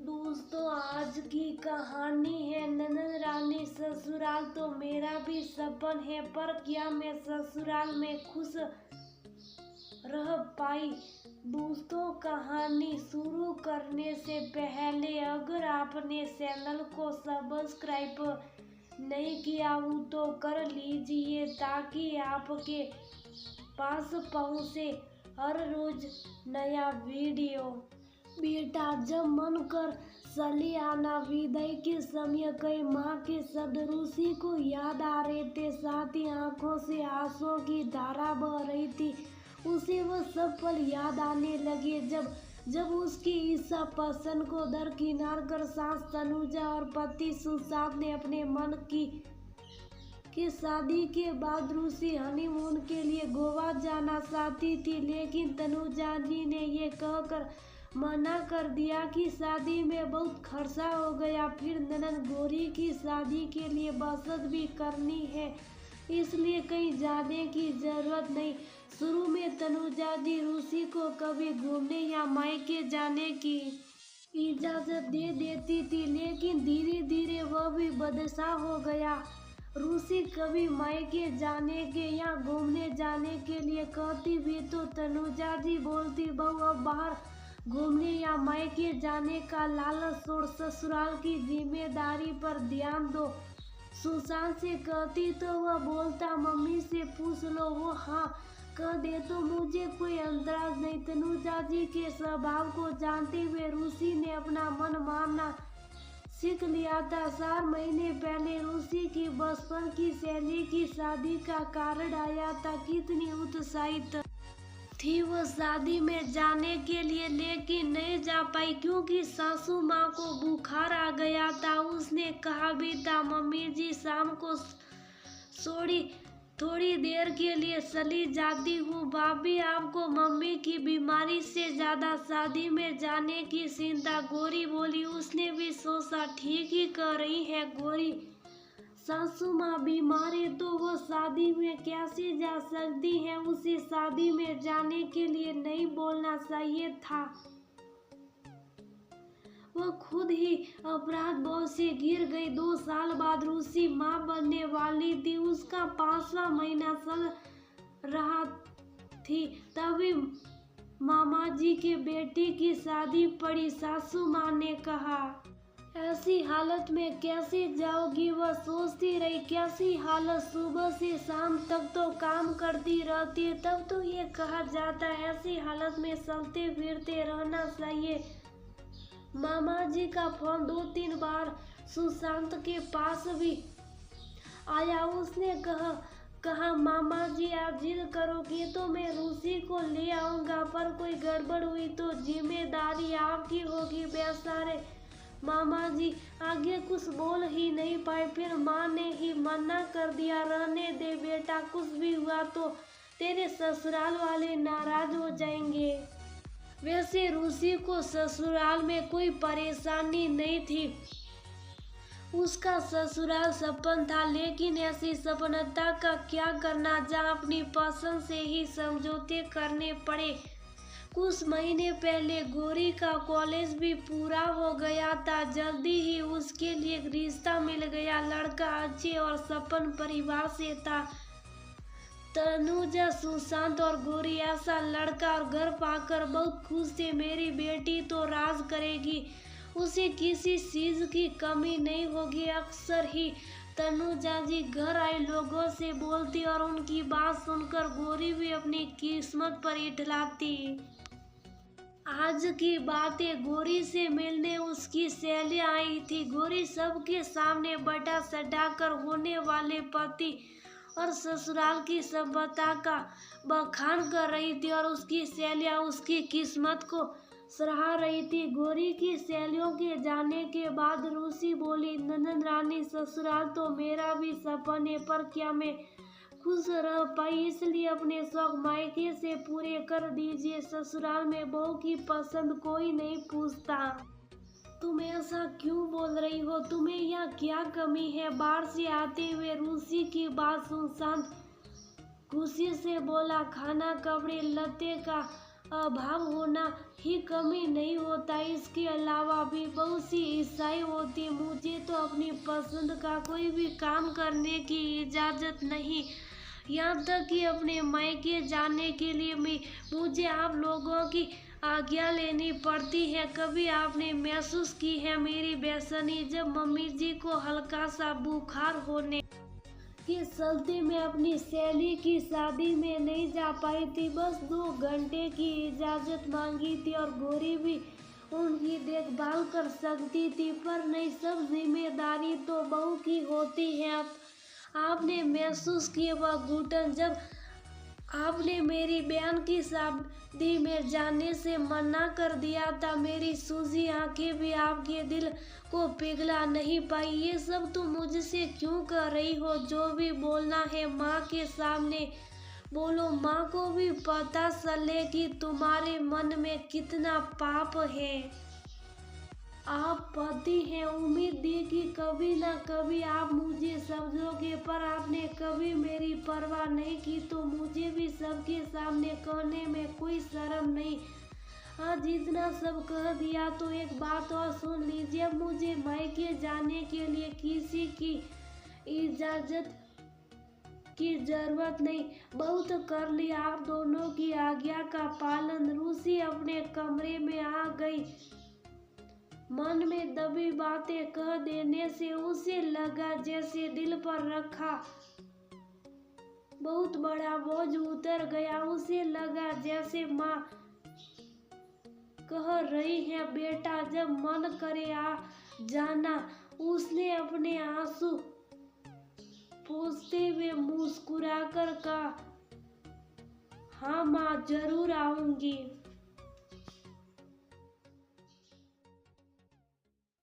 दोस्तों, आज की कहानी है ननद रानी ससुराल तो मेरा भी सपन है, पर क्या मैं ससुराल में खुश रह पाई। दोस्तों, कहानी शुरू करने से पहले अगर आपने चैनल को सब्सक्राइब नहीं किया हो तो कर लीजिए, ताकि आपके पास पहुँचे हर रोज नया वीडियो। बेटा, जब मन कर चली आना। विदाई के समय कई माँ के शब्द रूसी को याद आ रहे थे, साथ ही आंखों से आंसुओं की धारा बह रही थी। उसे वह सब पल याद आने लगे जब उसकी ईसा पसंद को दरकिनार कर सास तनुजा और पति सुशांत ने अपने मन की शादी के बाद रूसी हनीमून के लिए गोवा जाना चाहती थी, लेकिन तनुजा जी ने ये कहकर मना कर दिया कि शादी में बहुत खर्चा हो गया, फिर ननद गौरी की शादी के लिए बचत भी करनी है, इसलिए कहीं जाने की जरूरत नहीं। शुरू में तनुजा जी रूसी को कभी घूमने या मायके जाने की इजाजत दे देती थी, लेकिन धीरे धीरे वह भी बदसा हो गया। रूसी कभी मायके जाने के या घूमने जाने के लिए कहती भी तो तनुजा जी बोलती, बहू अब बाहर घूमने या मायके जाने का लालच छोड़ ससुराल की जिम्मेदारी पर ध्यान दो। सुशांत से कहती तो वह बोलता, मम्मी से पूछ लो, वो हाँ कह दे तो मुझे कोई अंतराज नहीं। तनुजा जी के स्वभाव को जानते हुए रूसी ने अपना मन मानना सीख लिया था। 4 महीने पहले रूसी की बचपन की सहेली की शादी का कार्ड आया था। कितनी उत्साहित थी वो शादी में जाने के लिए, लेकिन नहीं जा पाई क्योंकि सासू माँ को बुखार आ गया था। उसने कहा भी था, मम्मी जी शाम को थोड़ी देर के लिए चली जाती हूँ। भाभी आपको मम्मी की बीमारी से ज्यादा शादी में जाने की चिंता। गौरी बोली। उसने भी सोचा, ठीक ही कर रही है गौरी, सासू माँ बीमार है तो वो शादी में कैसे जा सकती है। उसे शादी में जाने के लिए नहीं बोलना चाहिए था। वह खुद ही अपराध बोझ से गिर गई। 2 साल बाद रूसी माँ बनने वाली थी। उसका 5वां महीना चल रहा थी, तभी मामा जी के बेटी की शादी पड़ी। सासू माँ ने कहा, ऐसी हालत में कैसे जाओगी। वह सोचती रही, कैसी हालत, सुबह से शाम तक तो काम करती रहती है। तब तो ये कहा जाता है ऐसी हालत में चलते फिरते रहना चाहिए। मामा जी का फोन 2-3 बार सुशांत के पास भी आया। उसने कहा मामा जी आप जिद करोगे तो मैं रूसी को ले आऊंगा, पर कोई गड़बड़ हुई तो जिम्मेदारी आपकी होगी। बेचारे मामा जी आगे कुछ बोल ही नहीं पाए। फिर माँ ने ही मना कर दिया, रहने दे बेटा, कुछ भी हुआ तो तेरे ससुराल वाले नाराज हो जाएंगे। वैसे रूसी को ससुराल में कोई परेशानी नहीं थी। उसका ससुराल सपन था, लेकिन ऐसी सपनता का क्या करना जहाँ अपनी पसंद से ही समझौते करने पड़े। कुछ महीने पहले गौरी का कॉलेज भी पूरा हो गया था। जल्दी ही उसके लिए एक रिश्ता मिल गया। लड़का अच्छे और सपन परिवार से था। तनुजा, सुशांत और गौरी ऐसा लड़का और घर पाकर बहुत खुश थे। मेरी बेटी तो राज करेगी, उसे किसी चीज की कमी नहीं होगी। अक्सर ही तनुजा जी घर आए लोगों से बोलती और उनकी बात सुनकर गौरी भी अपनी किस्मत पर इठलाती। आज की बात है, गौरी से मिलने उसकी सहेली आई थी। गौरी सबके सामने बटा सटाकर होने वाले पति और ससुराल की सभ्यता का बखान कर रही थी और उसकी सहेलियां उसकी किस्मत को सराह रही थी। गौरी की सहेलियों के जाने के बाद रूसी बोली, ननद रानी ससुराल तो मेरा भी सपन है, पर क्या मैं खुश रह पाई, इसलिए अपने शौक मायके से पूरे कर दीजिए। ससुराल में बहू की पसंद कोई नहीं पूछता। तुम ऐसा क्यों बोल रही हो, तुम्हें यहाँ क्या कमी है। बाहर से आते हुए रूसी की बात सुन शांत खुशी से बोला, खाना कपड़े लत्ते का अभाव होना ही कमी नहीं होता, इसके अलावा भी बहुत सी इच्छाएं होती। मुझे तो अपनी पसंद का कोई भी काम करने की इजाज़त नहीं, यहाँ तक कि अपने मायके जाने के लिए भी मुझे आप लोगों की आज्ञा लेनी पड़ती है। कभी आपने महसूस की है मेरी बेचैनी जब मम्मी जी को हल्का सा बुखार होने के चलते मैं अपनी सहेली की शादी में नहीं जा पाई थी। बस 2 घंटे की इजाज़त मांगी थी और गौरी भी उनकी देखभाल कर सकती थी, पर नहीं, सब जिम्मेदारी तो बहू की होती है। अब आपने महसूस किया वह घुटन जब आपने मेरी बहन की शादी में जाने से मना कर दिया था। मेरी सूजी आंखें भी आपके दिल को पिघला नहीं पाई। ये सब तुम मुझसे क्यों कर रही हो? जो भी बोलना है माँ के सामने बोलो, माँ को भी पता चले कि तुम्हारे मन में कितना पाप है। आप पति हैं, उम्मीद थी कि कभी ना कभी आप मुझे समझोगे, पर आपने कभी मेरी परवाह नहीं की, तो मुझे भी सबके सामने कहने में कोई शर्म नहीं। आज इतना सब कह दिया तो एक बात और सुन लीजिए, अब मुझे मायके जाने के लिए किसी की इजाज़त की जरूरत नहीं। बहुत कर लिया आप दोनों की आज्ञा का पालन। रूसी अपने कमरे में आ गई। मन में दबी बातें कह देने से उसे लगा जैसे दिल पर रखा बहुत बड़ा बोझ उतर गया। उसे लगा जैसे माँ कह रही है, बेटा जब मन करे आ जाना। उसने अपने आंसू पोंछते हुए मुस्कुराकर कहा, हाँ माँ, जरूर आऊंगी।